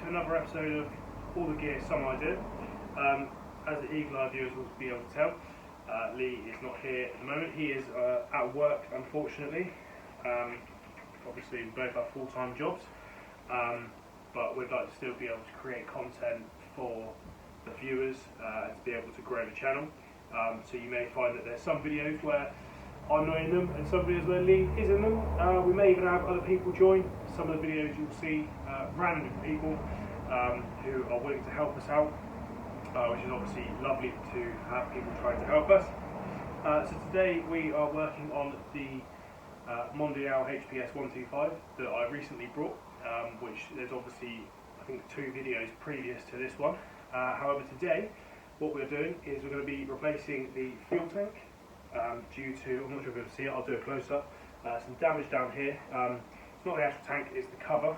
to another episode of All the Gear, Some Idea. As the Eagle Eye viewers will be able to tell, Lee is not here at the moment. He is at work, unfortunately. Obviously, we both have full-time jobs, but we'd like to still be able to create content for the viewers and to be able to grow the channel. So you may find that there's some videos where I'm not in them and some videos where Lee is in them. We may even have other people join. Some of the videos you'll see random people who are willing to help us out, which is obviously lovely to have people trying to help us. So today we are working on the Mondial HPS 125 that I recently brought, which there's obviously I think 2 videos previous to this one. However, today what we're doing is we're going to be replacing the fuel tank due to, I'm not sure if you'll see it, I'll do a close-up, some damage down here. It's not the actual tank, it's the cover.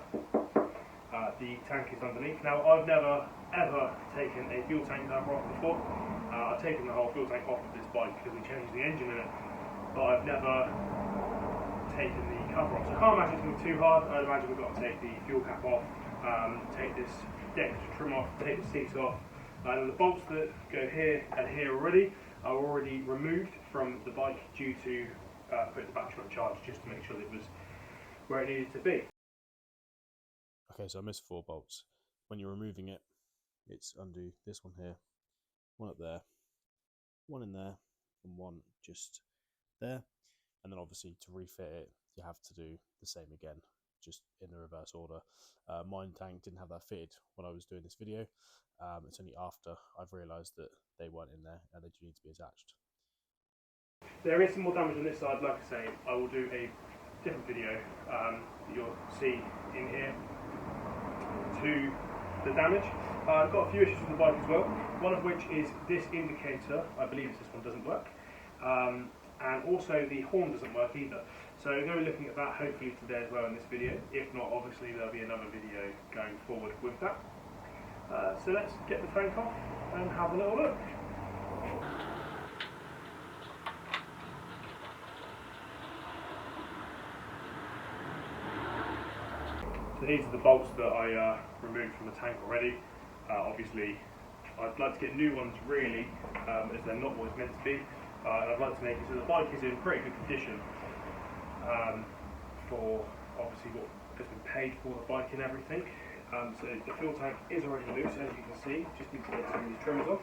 The tank is underneath. Now, I've never ever taken a fuel tank cover off before. I've taken the whole fuel tank off of this bike because we changed the engine in it, but I've never taken the cover off. So I can't imagine it's going to be too hard. I'd imagine we've got to take the fuel cap off, take this deck trim off, take the seats off, and the bolts that go here and here already are already removed from the bike due to putting the battery on charge, just to make sure that it was where it needed to be. Okay, so I missed 4 bolts. When you're removing it, it's undo this one here, one up there, one in there, and one just there. And then obviously to refit it, you have to do the same again, just in the reverse order. Mine tank didn't have that fitted when I was doing this video. It's only after I've realised that they weren't in there and they do need to be attached. There is some more damage on this side. Like I say, I will do a different video that you'll see in here to the damage. I've got a few issues with the bike as well, one of which is this indicator, I believe this one doesn't work, and also the horn doesn't work either. So we're going to be looking at that hopefully today as well in this video. If not, obviously there'll be another video going forward with that. So let's get the tank off and have a little look. So these are the bolts that I removed from the tank already. Obviously, I'd like to get new ones really, as they're not what it's meant to be. And I'd like to make it so the bike is in pretty good condition for obviously what has been paid for the bike and everything. So the fuel tank is already loose, as you can see. Just need to get some of these trimmers off.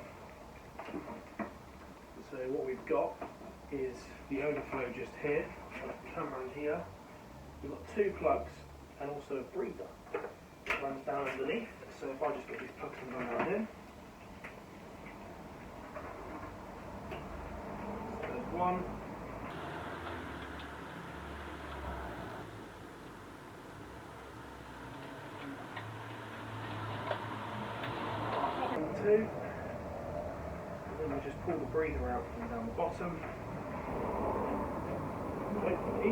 So what we've got is the overflow just here. I've got the camera in here. We've got 2 plugs and also a breather that runs down underneath. So if I just get these plugs and run down here. So there's one. And 2. And then we just pull the breather out from down the bottom. Wait for me.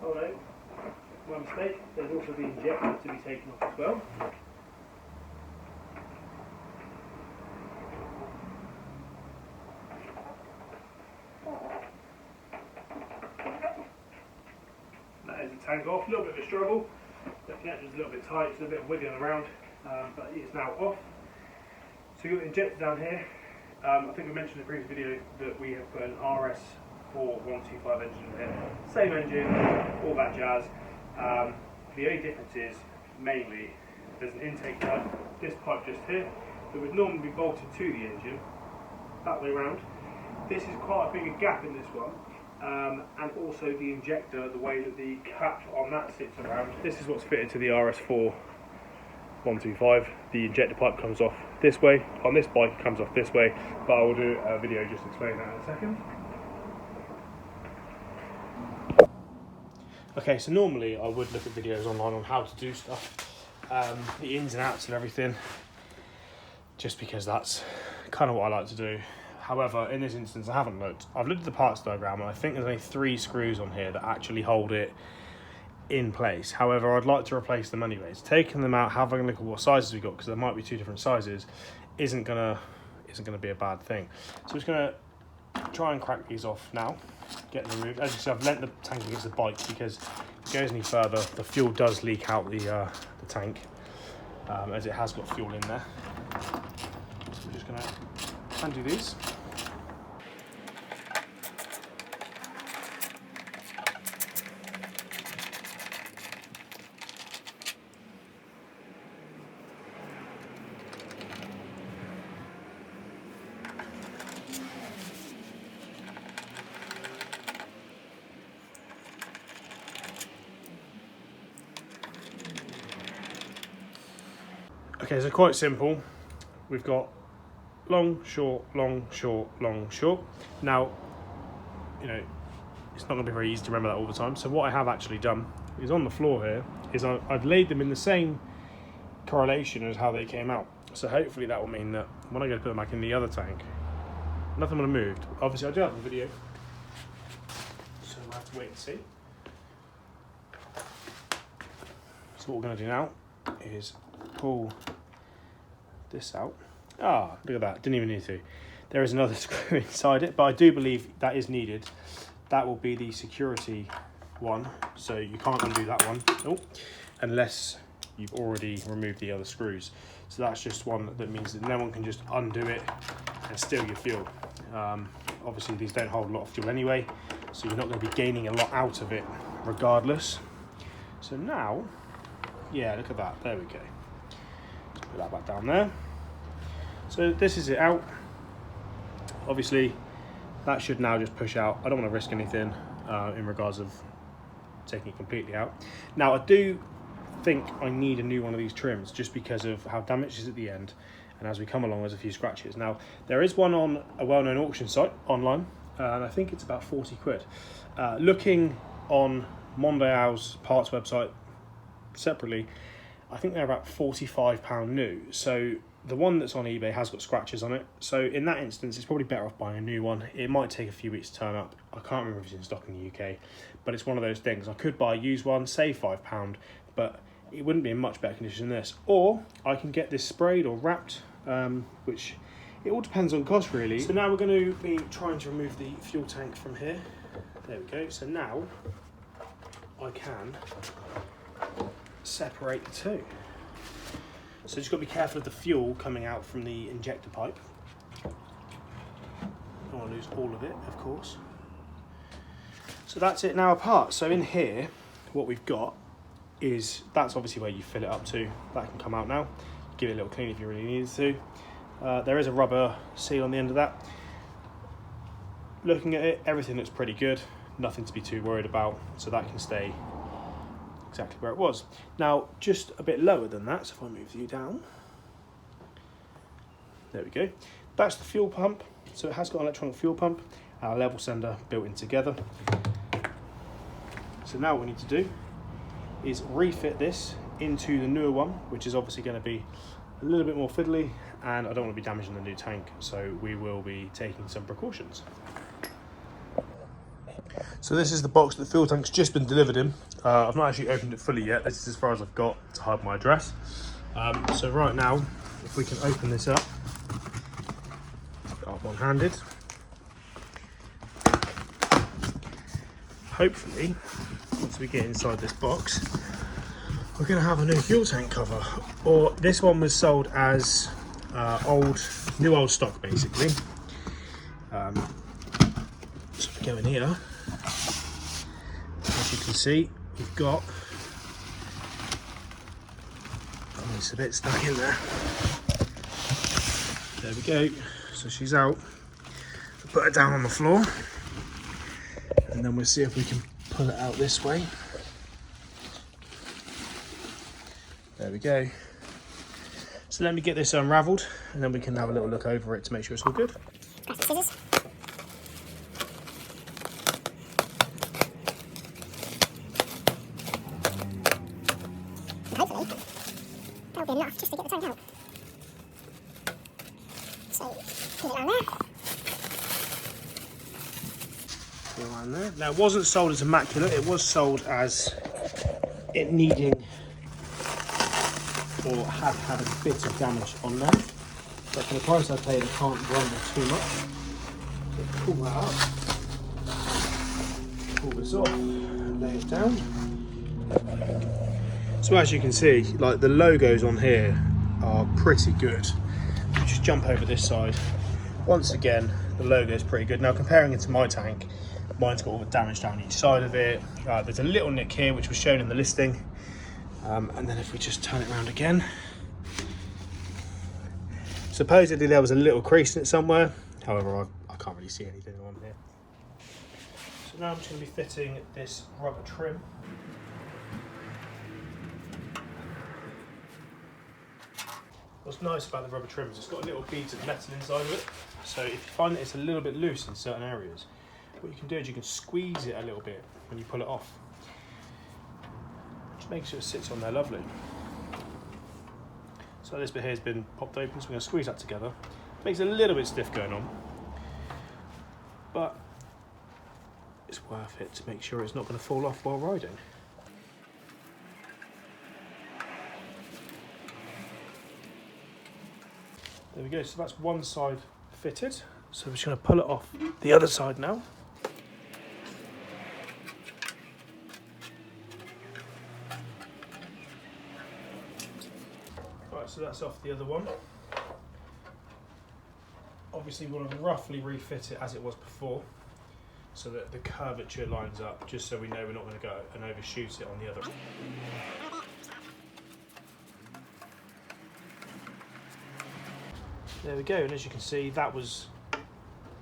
Oh no, my mistake. There's also the injector to be taken off as well. That is the tank off. A little bit of a struggle. The connector's a little bit tight, it's a bit wiggling around, but it is now off. So you've got the injector down here. I think we mentioned in the previous video that we have put an RS4 125 engine in here. Same engine, all that jazz. The only difference is mainly there's an intake pipe, this pipe just here, that would normally be bolted to the engine, that way round. This is quite a bigger gap in this one, and also the injector, the way that the cap on that sits around. This is what's fitted to the RS4 125. The injector pipe comes off this way. On this bike it comes off this way, but I will do a video just explaining that in a second. Okay, so normally I would look at videos online on how to do stuff, the ins and outs of everything, just because that's kind of what I like to do. However, in this instance I haven't looked. I've looked at the parts diagram and I think there's only 3 screws on here that actually hold it in place. However, I'd like to replace them anyways. Taking them out, having a look at what sizes we got, because there might be 2 different sizes, isn't gonna be a bad thing. So I'm just gonna try and crack these off now, get them removed. As you see, I've lent the tank against the bike because if it goes any further, the fuel does leak out the tank, as it has got fuel in there. So we're just going to undo these. Okay, so quite simple. We've got long, short, long, short, long, short. Now, you know, it's not going to be very easy to remember that all the time. So what I have actually done is on the floor here, is I've laid them in the same correlation as how they came out. So hopefully that will mean that when I go to put them back in the other tank, nothing will have moved. Obviously I do have a video, so we'll have to wait and see. So what we're going to do now is pull this out. Ah, look at that, didn't even need to. There is another screw inside it, but I do believe that is needed. That will be the security one, so you can't undo that one unless you've already removed the other screws. So that's just one that means that no one can just undo it and steal your fuel. Obviously these don't hold a lot of fuel anyway, so you're not going to be gaining a lot out of it regardless. So now, yeah, look at that, there we go. Put that back down there. So this is it out. Obviously that should now just push out. I don't want to risk anything in regards of taking it completely out. Now I do think I need a new one of these trims just because of how damaged it is at the end, and as we come along there's a few scratches. Now there is one on a well-known auction site online, and I think it's about 40 quid. Looking on Mondial's parts website separately, I think they're about £45 new. So the one that's on eBay has got scratches on it. So in that instance, it's probably better off buying a new one. It might take a few weeks to turn up. I can't remember if it's in stock in the UK, but it's one of those things. I could buy a used one, save £5, but it wouldn't be in much better condition than this. Or I can get this sprayed or wrapped, which it all depends on cost really. So now we're going to be trying to remove the fuel tank from here. There we go. So now I can separate the two. So just got to be careful of the fuel coming out from the injector pipe. Don't want to lose all of it, of course. So that's it now apart. So in here, what we've got is, that's obviously where you fill it up to. That can come out now. Give it a little clean if you really needed to. There is a rubber seal on the end of that. Looking at it, everything looks pretty good. Nothing to be too worried about. So that can stay exactly where it was. Now, just a bit lower than that, so if I move you down, there we go. That's the fuel pump. So it has got an electronic fuel pump, our level sender built in together. So now what we need to do is refit this into the newer one, which is obviously going to be a little bit more fiddly, and I don't want to be damaging the new tank, so we will be taking some precautions. So this is the box that the fuel tank's just been delivered in. I've not actually opened it fully yet. This is as far as I've got to hide my address. So right now, if we can open this up, start one-handed. Hopefully, once we get inside this box, we're going to have a new fuel tank cover. Or this one was sold as new old stock, basically. So if we go in here, as you can see, we've got a bit stuck in there. There we go. So she's out. We'll put her down on the floor, and then we'll see if we can pull it out this way. There we go. So let me get this unravelled, and then we can have a little look over it to make sure it's all good. Grab some scissors. Hopefully, that'll be enough just to get the tank out. So, put it down there. Put it around there. Now, it wasn't sold as immaculate, it was sold as it needing, or had a bit of damage on there. But for the price I paid, I can't grumble too much. So pull that up, pull this off, and lay it down. So as you can see, like the logos on here are pretty good. Just jump over this side. Once again, the logo is pretty good. Now comparing it to my tank, mine's got all the damage down each side of it. There's a little nick here which was shown in the listing. And then if we just turn it around again, supposedly there was a little crease in it somewhere. However, I can't really see anything on here. So now I'm just going to be fitting this rubber trim. What's nice about the rubber trim is it's got a little beads of metal inside of it. So if you find that it's a little bit loose in certain areas, what you can do is you can squeeze it a little bit when you pull it off. Just make sure it sits on there lovely. So this bit here has been popped open, so we're going to squeeze that together. Makes it a little bit stiff going on, but it's worth it to make sure it's not going to fall off while riding. There we go, so that's one side fitted. So we're just going to pull it off the other side now. Right, so that's off the other one. Obviously we want to roughly refit it as it was before, so that the curvature lines up, just so we know we're not going to go and overshoot it on the other. There we go, and as you can see, that was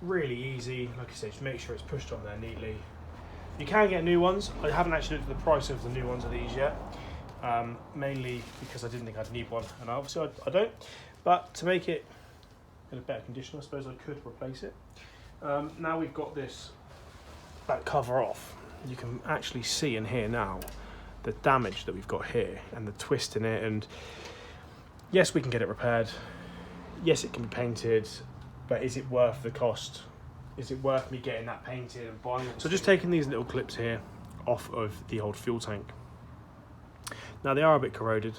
really easy. Like I say, just make sure it's pushed on there neatly. You can get new ones. I haven't actually looked at the price of the new ones of these yet, mainly because I didn't think I'd need one, and obviously I don't. But to make it in a better condition, I suppose I could replace it. Now we've got that cover off, you can actually see in here now the damage that we've got here and the twist in it, and yes, we can get it repaired. Yes, it can be painted, but is it worth the cost? Is it worth me getting that painted and buying it? So just taking these little clips here off of the old fuel tank. Now they are a bit corroded,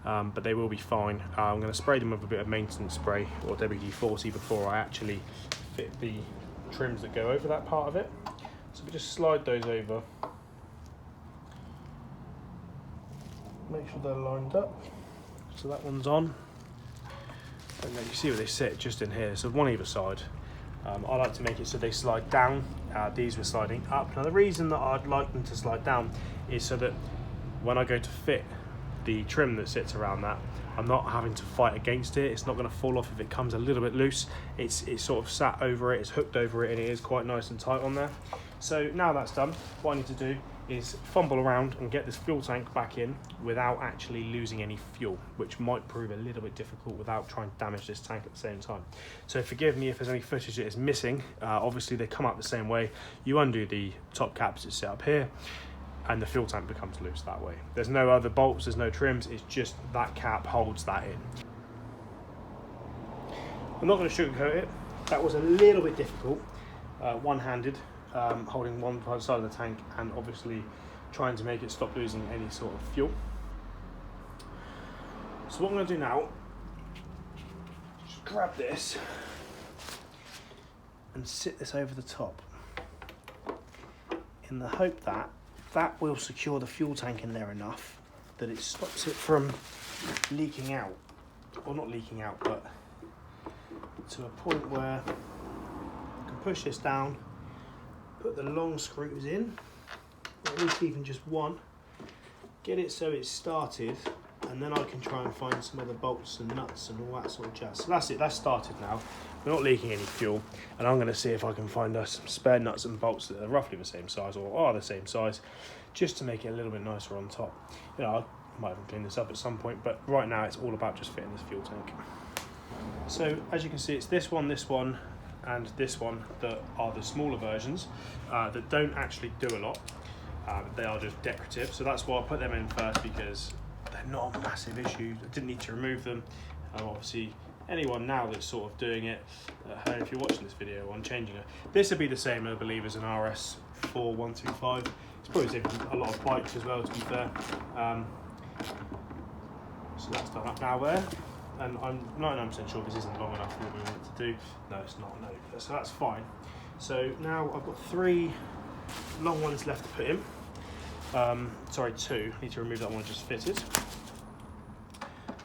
but they will be fine. I'm going to spray them with a bit of maintenance spray or WD-40 before I actually fit the trims that go over that part of it. So we just slide those over. Make sure they're lined up. So that one's on. And then you see where they sit just in here, so one either side. I like to make it so they slide down. These were sliding up. Now the reason that I'd like them to slide down is so that when I go to fit the trim that sits around that, I'm not having to fight against it. It's not going to fall off if it comes a little bit loose. It's sort of sat over it, it's hooked over it, and it is quite nice and tight on there. So now that's done, what I need to do is fumble around and get this fuel tank back in without actually losing any fuel, which might prove a little bit difficult without trying to damage this tank at the same time. So forgive me if there's any footage that is missing. Obviously they come out the same way. You undo the top caps that sit up here, and the fuel tank becomes loose that way. There's no other bolts, there's no trims, it's just that cap holds that in. I'm not going to sugarcoat it. That was a little bit difficult, one-handed, holding one side of the tank and obviously trying to make it stop losing any sort of fuel. So what I'm going to do now, just grab this and sit this over the top in the hope that that will secure the fuel tank in there enough that it stops it from leaking out, or not leaking out, but to a point where I can push this down, put the long screws in, or at least even just one, get it so it's started, and then I can try and find some other bolts and nuts and all that sort of jazz. So that's it, that's started now. We're not leaking any fuel, and I'm going to see if I can find us some spare nuts and bolts that are roughly the same size or are the same size, just to make it a little bit nicer on top. You know, I might even clean this up at some point, but right now it's all about just fitting this fuel tank. So as you can see, it's this one, and this one that are the smaller versions that don't actually do a lot. They are just decorative, so that's why I put them in first, because they're not a massive issue. I didn't need to remove them. Obviously, anyone now that's sort of doing it at home, if you're watching this video on changing it, this would be the same, I believe, as an RS4125. It's probably the same for a lot of bikes as well, to be fair. So that's done up now there, and I'm 99% sure this isn't long enough for what we want it to do. No, it's not, no. So that's fine. So now I've got 3 long ones left to put in. Sorry, 2. Need to remove that one I just fitted.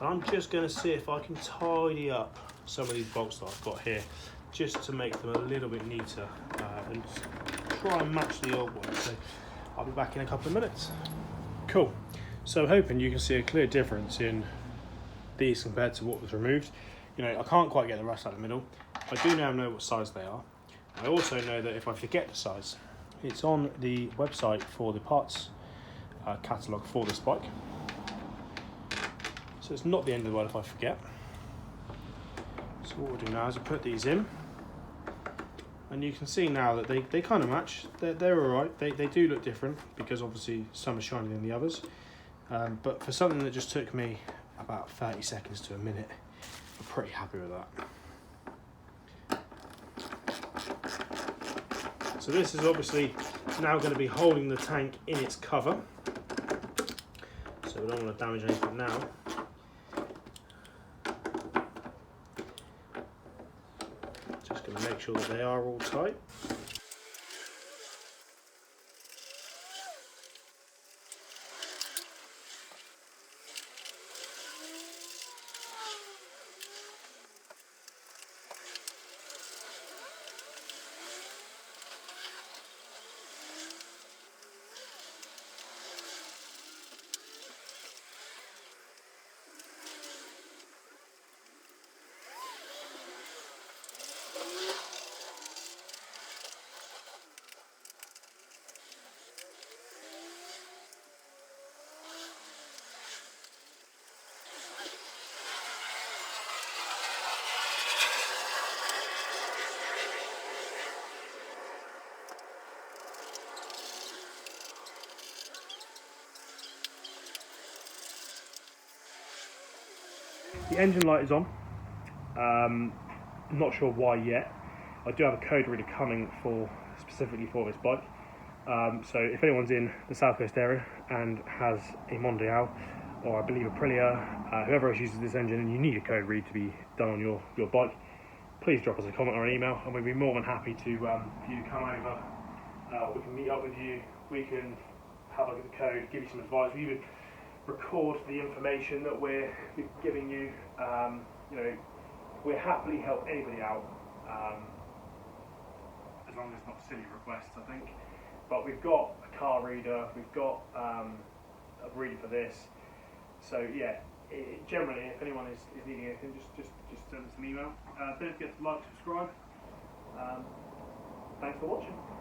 And I'm just going to see if I can tidy up some of these bolts that I've got here, just to make them a little bit neater and try and match the old one. So I'll be back in a couple of minutes. Cool. So hoping you can see a clear difference in these compared to what was removed. You know, I can't quite get the rust out of the middle. I do now know what size they are. I also know that if I forget the size, it's on the website for the parts catalogue for this bike. So it's not the end of the world if I forget. So what we'll do now is I'll put these in. And you can see now that they kind of match. They're alright. They do look different because obviously some are shinier than the others. But for something that just took me about 30 seconds to a minute, I'm pretty happy with that. So this is obviously now going to be holding the tank in its cover. So we don't want to damage anything now. Just going to make sure that they are all tight. The engine light is on. Not sure why yet. I do have a code reader coming specifically for this bike. So if anyone's in the South Coast area and has a Mondial or I believe a Aprilia, whoever else uses this engine and you need a code read to be done on your bike, please drop us a comment or an email and we'd be more than happy to for you to come over. We can meet up with you, we can have a look at the code, give you some advice. We even record the information that we're giving you. You know, we'll happily help anybody out, as long as it's not silly requests, I think. But we've got a car reader, we've got a reader for this. So yeah, generally, if anyone is needing anything, just send us an email. Don't forget to like, subscribe. Thanks for watching.